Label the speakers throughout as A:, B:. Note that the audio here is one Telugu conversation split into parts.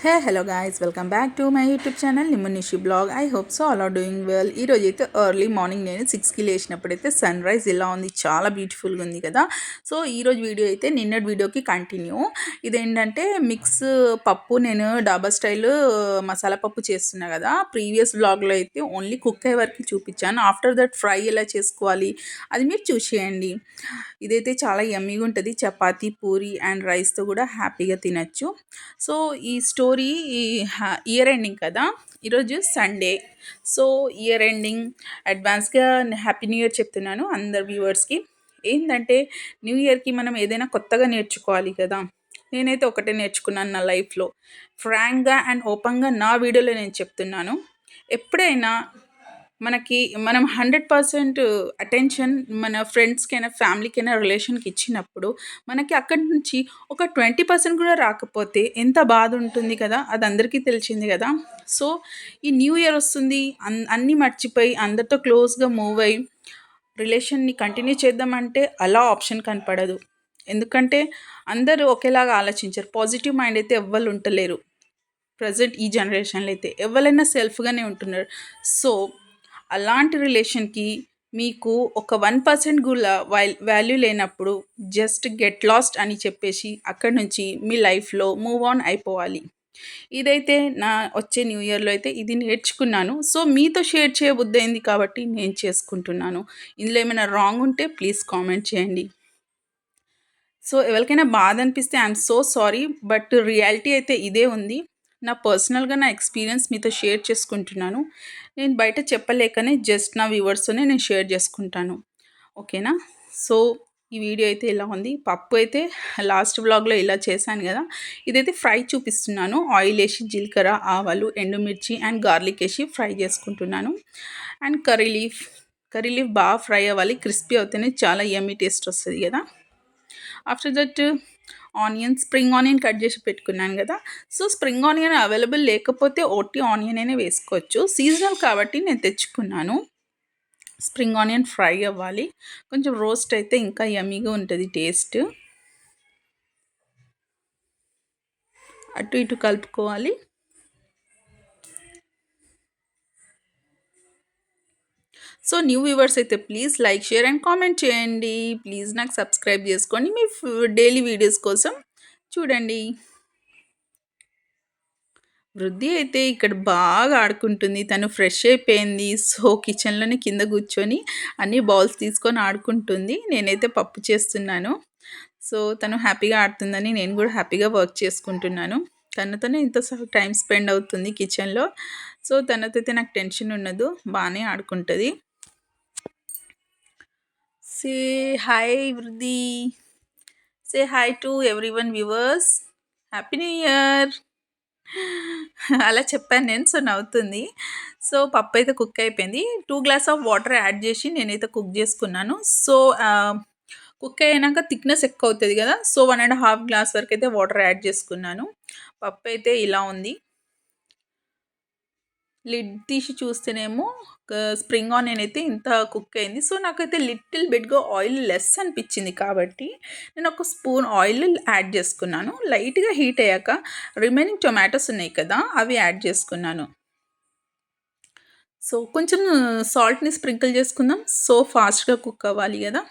A: Hey, hello guys, welcome back to my YouTube channel Nimunishi blog. I hope so all are doing well. ఈ రోజు అయితే ఎర్లీ మార్నింగ్ నేను 6కి లేచినప్పుడైతే సన్ రైజ్ ఇలా ఉంది, చాలా బ్యూటిఫుల్గా ఉంది కదా. సో ఈరోజు వీడియో అయితే నిన్నటి వీడియోకి కంటిన్యూ. ఇదేంటంటే మిక్స్ పప్పు, నేను డాబా స్టైల్ మసాలా పప్పు చేస్తున్నా కదా. ప్రీవియస్ బ్లాగ్లో అయితే ఓన్లీ కుక్ అయ్యే వరకు చూపించాను. ఆఫ్టర్ దట్ ఫ్రై ఎలా చేసుకోవాలి అది మీరు చూసేయండి. ఇదైతే చాలా యమ్మీగా ఉంటుంది, చపాతీ, పూరి అండ్ రైస్తో కూడా హ్యాపీగా తినచ్చు. సో ఈ స్టోరీ ఇయర్ ఎండింగ్ కదా, ఈరోజు సండే. సో ఇయర్ ఎండింగ్ అడ్వాన్స్గా హ్యాపీ న్యూ ఇయర్ చెప్తున్నాను అందరు వ్యూవర్స్కి. ఏంటంటే న్యూ ఇయర్కి మనం ఏదైనా కొత్తగా నేర్చుకోవాలి కదా. నేనైతే ఒకటే నేర్చుకున్నాను నా లైఫ్లో, ఫ్రాంక్గా అండ్ ఓపెన్గా నా వీడియోలో నేను చెప్తున్నాను. ఎప్పుడైనా మనం 100% అటెన్షన్ మన ఫ్రెండ్స్కైనా, ఫ్యామిలీకైనా, రిలేషన్కి ఇచ్చినప్పుడు మనకి అక్కడి నుంచి ఒక 20% కూడా రాకపోతే ఎంత బాధ ఉంటుంది కదా. అది అందరికీ తెలిసింది కదా. సో ఈ న్యూ ఇయర్ వస్తుంది, అన్నీ మర్చిపోయి అందరితో క్లోజ్గా మూవ్ అయ్యి రిలేషన్ని కంటిన్యూ చేద్దామంటే అలా ఆప్షన్ కనపడదు. ఎందుకంటే అందరూ ఒకేలాగా ఆలోచించరు. పాజిటివ్ మైండ్ అయితే ఎవ్వరు ఉండలేరు ప్రజెంట్ ఈ జనరేషన్లో. అయితే ఎవరైనా సెల్ఫ్గానే ఉంటున్నారు. సో అలాంటి రిలేషన్కి మీకు ఒక 1% కూడా వాల్యూ లేనప్పుడు జస్ట్ గెట్ లాస్ట్ అని చెప్పేసి అక్కడి నుంచి మీ లైఫ్లో మూవ్ ఆన్ అయిపోవాలి. ఇదైతే నా వచ్చే న్యూ ఇయర్లో అయితే ఇది నేర్చుకున్నాను. సో మీతో షేర్ చేయబుద్దయింది కాబట్టి నేను చేసుకుంటున్నాను. ఇందులో ఏమైనా రాంగ్ ఉంటే ప్లీజ్ కామెంట్ చేయండి. సో ఎవరికైనా బాధ అనిపిస్తే I'm so sorry, but reality అయితే ఇదే ఉంది. నా పర్సనల్గా నా ఎక్స్పీరియన్స్ మీతో షేర్ చేసుకుంటున్నాను. నేను బయట చెప్పలేకనే జస్ట్ నా వ్యూవర్స్తోనే నేను షేర్ చేసుకుంటాను, ఓకేనా. సో ఈ వీడియో అయితే ఇలా ఉంది. పప్పు అయితే లాస్ట్ వ్లాగ్లో ఇలా చేశాను కదా, ఇదైతే ఫ్రై చూపిస్తున్నాను. ఆయిల్ వేసి జీలకర్ర, ఆవాలు, ఎండుమిర్చి అండ్ గార్లిక్ వేసి ఫ్రై చేసుకుంటున్నాను. అండ్ కర్రీ లీఫ్ బాగా ఫ్రై అవ్వాలి, క్రిస్పీ అవుతేనే చాలా యమ్మీ టేస్ట్ వస్తుంది కదా. After that spring onion cut చేసి పెట్టుకున్నాను కదా. సో స్ప్రింగ్ ఆనియన్ అవైలబుల్ లేకపోతే ఒట్టి ఆనియన్ అయినా వేసుకోవచ్చు. సీజనల్ కాబట్టి నేను తెచ్చుకున్నాను. స్ప్రింగ్ ఆనియన్ ఫ్రై అవ్వాలి, కొంచెం రోస్ట్ అయితే ఇంకా యమ్మీగా ఉంటుంది టేస్ట్. అటు ఇటు కలుపుకోవాలి. సో న్యూ వ్యూవర్స్ అయితే please like, share and comment చేయండి. ప్లీజ్ నాకు సబ్స్క్రైబ్ చేసుకోండి, మీ డైలీ వీడియోస్ కోసం చూడండి. వృద్ధి అయితే ఇక్కడ బాగా ఆడుకుంటుంది. తను ఫ్రెష్ అయిపోయింది. సో కిచెన్లోనే కింద కూర్చొని అన్ని బౌల్స్ తీసుకొని ఆడుకుంటుంది. నేనైతే పప్పు చేస్తున్నాను. సో తను హ్యాపీగా ఆడుతుందని నేను కూడా హ్యాపీగా వర్క్ చేసుకుంటున్నాను. తనతోనే ఇంత టైం స్పెండ్ అవుతుంది కిచెన్లో. సో తనతో అయితే నాకు టెన్షన్ ఉండదు, బాగానే ఆడుకుంటుంది. సే హాయ్ వృద్ధి, say hi to everyone viewers, happy new year అలా చెప్పాను నేను. సో నవ్వుతుంది. సో పప్పు అయితే కుక్ అయిపోయింది. 2 గ్లాస్ ఆఫ్ వాటర్ యాడ్ చేసి నేనైతే కుక్ చేసుకున్నాను. సో కుక్ అయినాక థిక్నెస్ ఎక్కువ అవుతుంది కదా. సో 1.5 గ్లాస్ వరకు అయితే వాటర్ యాడ్ చేసుకున్నాను. పప్పు అయితే ఇలా ఉంది. లిడ్ తీసి చూస్తేనేమో స్ప్రింగ్ ఆనియన్ అయితే ఇంత కుక్ అయింది. సో నాకైతే లిటిల్ బిట్గా ఆయిల్ లెస్ అనిపించింది కాబట్టి నేను ఒక స్పూన్ ఆయిల్ యాడ్ చేసుకున్నాను. లైట్గా హీట్ అయ్యాక రిమైనింగ్ టొమాటోస్ ఉన్నాయి కదా, అవి యాడ్ చేసుకున్నాను. సో కొంచెం సాల్ట్ని స్ప్రింకిల్ చేసుకుందాం. సో ఫాస్ట్గా కుక్ అవ్వాలి కదా.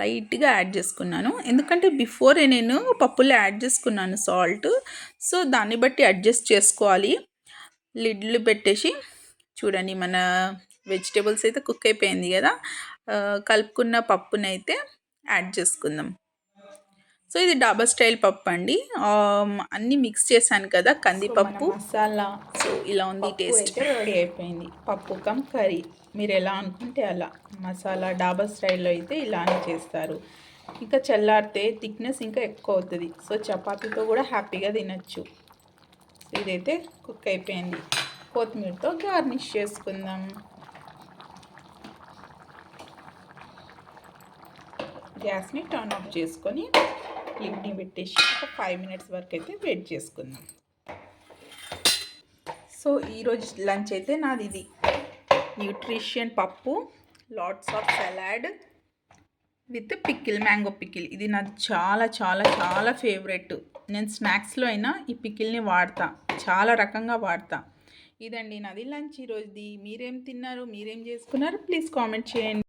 A: లైట్గా యాడ్ చేసుకున్నాను, ఎందుకంటే బిఫోరే నేను పప్పులో యాడ్ చేసుకున్నాను సాల్ట్. సో దాన్ని బట్టి అడ్జస్ట్ చేసుకోవాలి. లిడ్లు పెట్టేసి చూడండి, మన వెజిటేబుల్స్ అయితే కుక్ అయిపోయింది కదా. కలుపుకున్న పప్పునైతే యాడ్ చేసుకుందాం. సో ఇది డాబా స్టైల్ పప్పు అండి. అన్నీ మిక్స్ చేశాను కదా, కందిపప్పు, మసాలా. సో ఇలా ఉంది టేస్ట్. రెడీ అయిపోయింది పప్పు కమ్ కర్రీ. మీరు ఎలా అనుకుంటే అలా. మసాలా డాబా స్టైల్లో అయితే ఇలానే చేస్తారు. ఇంకా చల్లారితే థిక్నెస్ ఇంకా ఎక్కువ అవుతుంది. సో చపాతీతో కూడా హ్యాపీగా తినచ్చు. సో ఇదైతే కుక్ అయిపోయింది. కొత్తిమీరతో గార్నిష్ చేసుకుందాం. గ్యాస్ని టర్న్ ఆఫ్ చేసుకొని లిడ్ని పెట్టేసి ఒక 5 మినిట్స్ వరకు అయితే వెయిట్ చేసుకుందాం. సో ఈరోజు లంచ్ అయితే నాది ఇది న్యూట్రిషన్ పప్పు, lots of salad, with pickle, mango pickle. ఇది నాకు చాలా చాలా చాలా ఫేవరెట్. నేను స్నాక్స్లో అయినా ఈ పికిల్ని వాడతా, చాలా రకంగా వాడతా. ఇదండి నాది లంచ్ ఈరోజుది. మీరేం తిన్నారు, మీరేం చేసుకున్నారు? ప్లీజ్ కామెంట్ చేయండి.